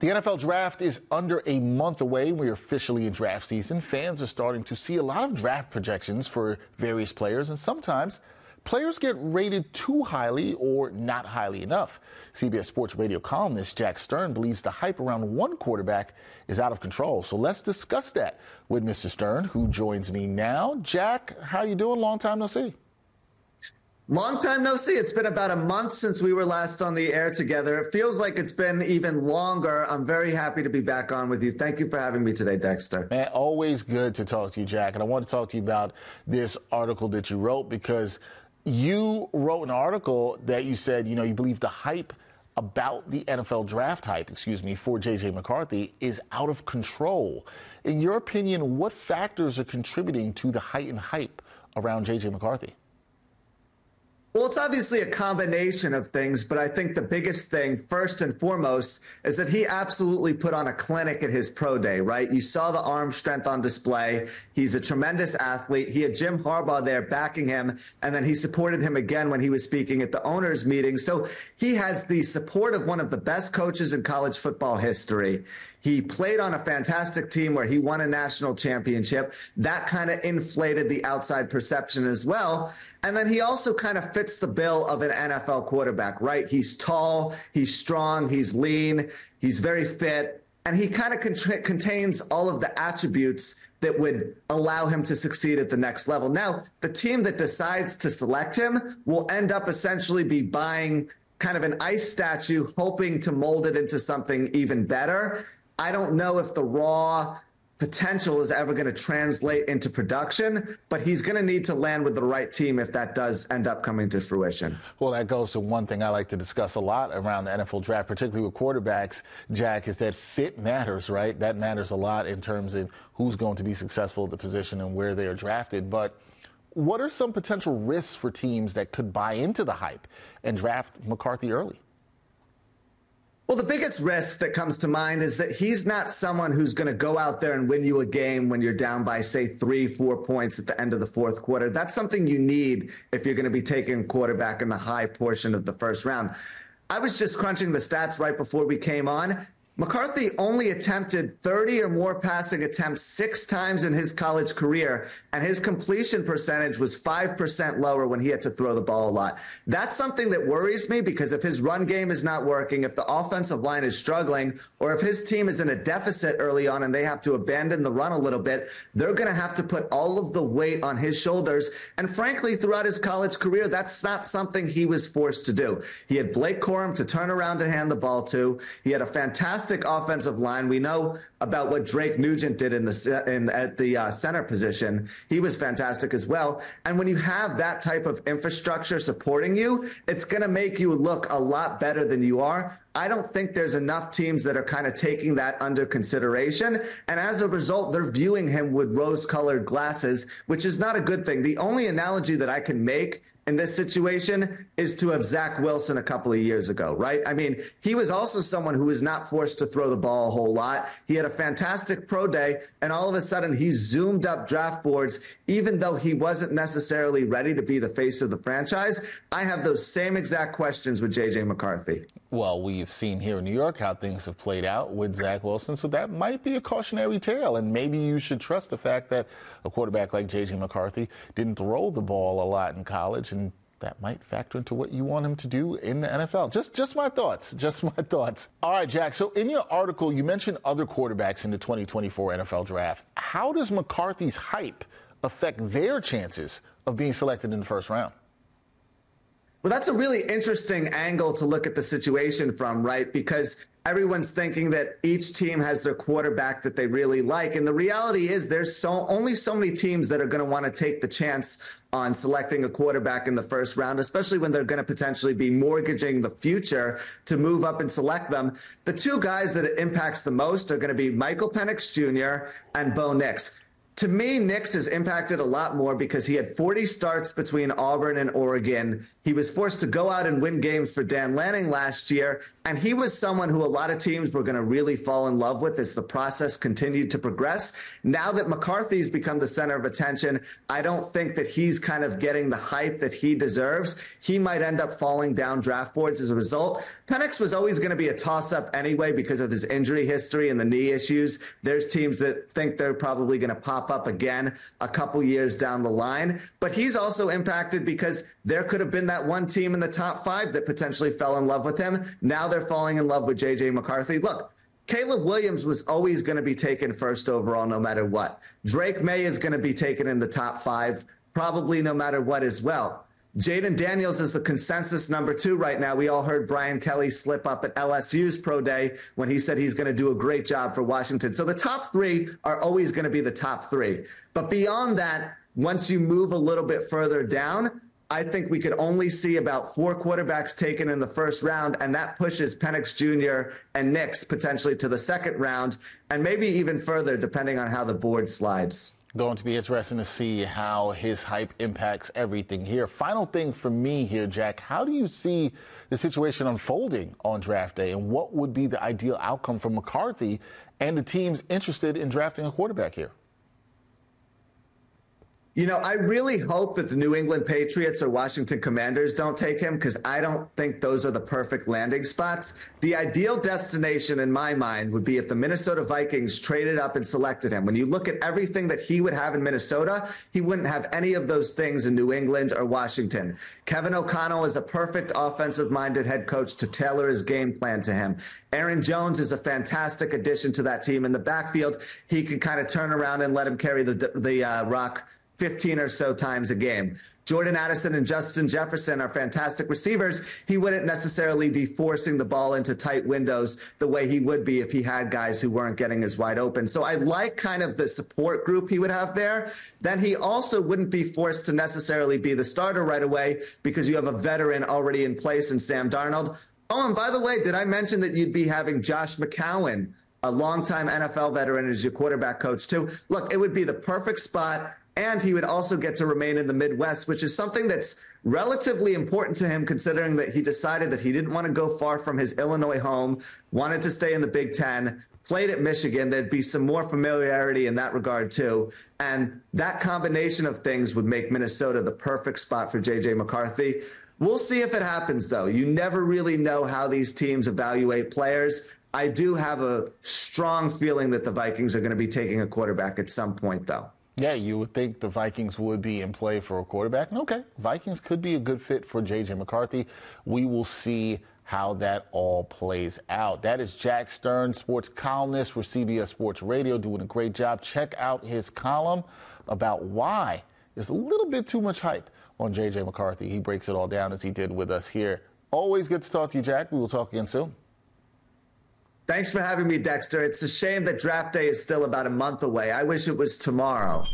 The NFL draft is under a month away. We're officially in draft season. Fans are starting to see a lot of draft projections for various players, and sometimes players get rated too highly or not highly enough. CBS Sports Radio columnist Jack Stern believes the hype around one quarterback is out of control. So let's discuss that with Mr. Stern, who joins me now. Jack, how you doing? Long time no see. Long time no see. It's been about a month since we were last on the air together. It feels like it's been even longer. I'm very happy to be back on with you. Thank you for having me today, Dexter. Man, always good to talk to you, Jack. And I want to talk to you about this article that you wrote, because you wrote an article that you said, you believe the hype about the NFL draft for J.J. McCarthy is out of control. In your opinion, what factors are contributing to the heightened hype around J.J. McCarthy? Well, it's obviously a combination of things, but I think the biggest thing, first and foremost, is that he absolutely put on a clinic at his pro day, right? You saw the arm strength on display. He's a tremendous athlete. He had Jim Harbaugh there backing him, and then he supported him again when he was speaking at the owners' meeting. So he has the support of one of the best coaches in college football history. He played on a fantastic team where he won a national championship. That kind of inflated the outside perception as well. And then he also kind of fits the bill of an NFL quarterback, right? He's tall, he's strong, he's lean, he's very fit, and he kind of contains all of the attributes that would allow him to succeed at the next level. Now, the team that decides to select him will end up essentially be buying kind of an ice statue, hoping to mold it into something even better. I don't know if the raw potential is ever going to translate into production, but he's going to need to land with the right team if that does end up coming to fruition. Well, that goes to one thing I like to discuss a lot around the NFL draft, particularly with quarterbacks, Jack, is that fit matters, right? That matters a lot in terms of who's going to be successful at the position and where they are drafted. But what are some potential risks for teams that could buy into the hype and draft McCarthy early? Well, the biggest risk that comes to mind is that he's not someone who's going to go out there and win you a game when you're down by, say, 3-4 points at the end of the fourth quarter. That's something you need if you're going to be taking a quarterback in the high portion of the first round. I was just crunching the stats right before we came on. McCarthy only attempted 30 or more passing attempts 6 times in his college career, and his completion percentage was 5% lower when he had to throw the ball a lot. That's something that worries me, because if his run game is not working, if the offensive line is struggling, or if his team is in a deficit early on and they have to abandon the run a little bit, they're going to have to put all of the weight on his shoulders. And frankly, throughout his college career, that's not something he was forced to do. He had Blake Corum to turn around and hand the ball to. He had a fantastic offensive line. We know about what Drake Nugent did at the center position. He was fantastic as well. And when you have that type of infrastructure supporting you, it's going to make you look a lot better than you are. I don't think there's enough teams that are kind of taking that under consideration. And as a result, they're viewing him with rose-colored glasses, which is not a good thing. The only analogy that I can make in this situation is to have Zach Wilson a couple of years ago, right? I mean, he was also someone who was not forced to throw the ball a whole lot. He had a fantastic pro day, and all of a sudden he zoomed up draft boards, even though he wasn't necessarily ready to be the face of the franchise. I have those same exact questions with J.J. McCarthy. Well, we've seen here in New York how things have played out with Zach Wilson, so that might be a cautionary tale, and maybe you should trust the fact that a quarterback like J.J. McCarthy didn't throw the ball a lot in college, and that might factor into what you want him to do in the NFL. Just my thoughts. Just my thoughts. All right, Jack, so in your article, you mentioned other quarterbacks in the 2024 NFL draft. How does McCarthy's hype affect their chances of being selected in the first round? Well, that's a really interesting angle to look at the situation from, right? Because everyone's thinking that each team has their quarterback that they really like. And the reality is there's only so many teams that are going to want to take the chance on selecting a quarterback in the first round, especially when they're going to potentially be mortgaging the future to move up and select them. The two guys that it impacts the most are going to be Michael Penix Jr. and Bo Nix. To me, Nix is impacted a lot more because he had 40 starts between Auburn and Oregon. He was forced to go out and win games for Dan Lanning last year, And he was someone who a lot of teams were going to really fall in love with as the process continued to progress. Now that McCarthy's become the center of attention, I don't think that he's kind of getting the hype that he deserves. He might end up falling down draft boards as a result. Penix was always going to be a toss-up anyway because of his injury history and the knee issues. There's teams that think they're probably going to pop up again a couple years down the line. But he's also impacted because there could have been that one team in the top 5 that potentially fell in love with him. Now they're falling in love with J.J. McCarthy. Look, Caleb Williams was always going to be taken first overall no matter what. Drake May is going to be taken in the top 5 probably no matter what as well. Jaden Daniels is the consensus number 2 right now. We all heard Brian Kelly slip up at LSU's pro day when he said he's going to do a great job for Washington. So the top 3 are always going to be the top 3. But beyond that, once you move a little bit further down, I think we could only see about 4 quarterbacks taken in the first round, and that pushes Penix Jr. and Nix potentially to the second round, and maybe even further depending on how the board slides. Going to be interesting to see how his hype impacts everything here. Final thing for me here, Jack, how do you see the situation unfolding on draft day, and what would be the ideal outcome for McCarthy and the teams interested in drafting a quarterback here? You know, I really hope that the New England Patriots or Washington Commanders don't take him because I don't think those are the perfect landing spots. The ideal destination in my mind would be if the Minnesota Vikings traded up and selected him. When you look at everything that he would have in Minnesota, he wouldn't have any of those things in New England or Washington. Kevin O'Connell is a perfect offensive-minded head coach to tailor his game plan to him. Aaron Jones is a fantastic addition to that team in the backfield. He can kind of turn around and let him carry the rock 15 or so times a game. Jordan Addison and Justin Jefferson are fantastic receivers. He wouldn't necessarily be forcing the ball into tight windows the way he would be if he had guys who weren't getting as wide open. So I like kind of the support group he would have there. Then he also wouldn't be forced to necessarily be the starter right away because you have a veteran already in place in Sam Darnold. Oh, and by the way, did I mention that you'd be having Josh McCown, a longtime NFL veteran, as your quarterback coach too? Look, it would be the perfect spot. And he would also get to remain in the Midwest, which is something that's relatively important to him, considering that he decided that he didn't want to go far from his Illinois home, wanted to stay in the Big Ten, played at Michigan. There'd be some more familiarity in that regard, too. And that combination of things would make Minnesota the perfect spot for J.J. McCarthy. We'll see if it happens, though. You never really know how these teams evaluate players. I do have a strong feeling that the Vikings are going to be taking a quarterback at some point, though. Yeah, you would think the Vikings would be in play for a quarterback. And okay, Vikings could be a good fit for J.J. McCarthy. We will see how that all plays out. That is Jack Stern, sports columnist for CBS Sports Radio, doing a great job. Check out his column about why there's a little bit too much hype on J.J. McCarthy. He breaks it all down as he did with us here. Always good to talk to you, Jack. We will talk again soon. Thanks for having me, Dexter. It's a shame that draft day is still about a month away. I wish it was tomorrow.